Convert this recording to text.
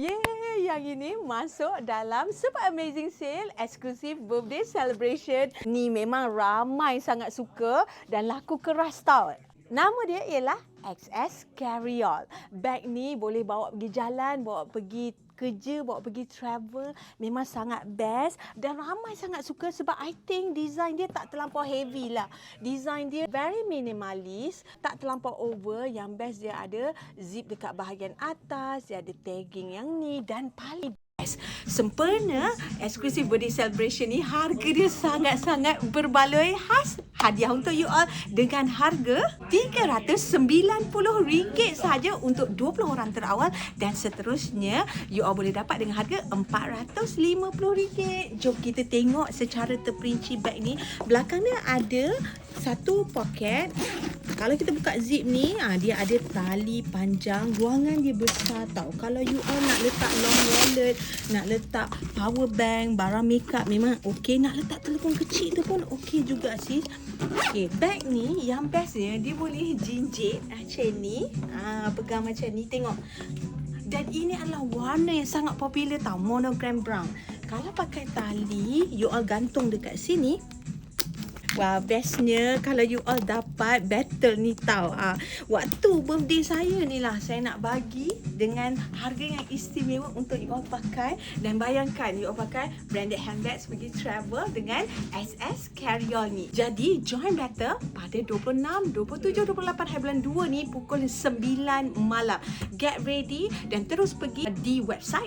Yeay, yang ini masuk dalam Super Amazing Sale Exclusive Birthday Celebration. Ni memang ramai sangat suka dan laku keras tau. Nama dia ialah XS Carryall. Bag ni boleh bawa pergi jalan, bawa pergi kerja, bawa pergi travel. Memang sangat best dan ramai sangat suka sebab I think design dia tak terlampau heavy lah. Design dia very minimalis, tak terlampau over. Yang best dia ada zip dekat bahagian atas, dia ada tagging yang ni dan paling sempena Exclusive Birthday Celebration ni, harga dia sangat-sangat berbaloi khas. Hadiah untuk you all dengan harga RM390 sahaja untuk 20 orang terawal dan seterusnya you all boleh dapat dengan harga RM450. Jom kita tengok secara terperinci bag ni. Belakang dia ada satu poket. Kalau kita buka zip ni, dia ada tali panjang, ruangan dia besar tau. Kalau you all nak letak long wallet, nak letak power bank, barang makeup memang okey. Nak letak telefon kecil tu pun okey juga sis. Okey, bag ni yang bestnya dia boleh jinjit macam ni. Pegang macam ni, tengok. Dan ini adalah warna yang sangat popular tau, monogram brown. Kalau pakai tali, you all gantung dekat sini. Wah, bestnya kalau you all dapat battle ni tau. Waktu birthday saya ni lah saya nak bagi dengan harga yang istimewa untuk you all pakai. Dan bayangkan you all pakai branded handbags pergi travel dengan XS Carryall ni. Jadi join battle pada 26, 27, 28 hari bulan 2 ni pukul 9 malam. Get ready dan terus pergi di website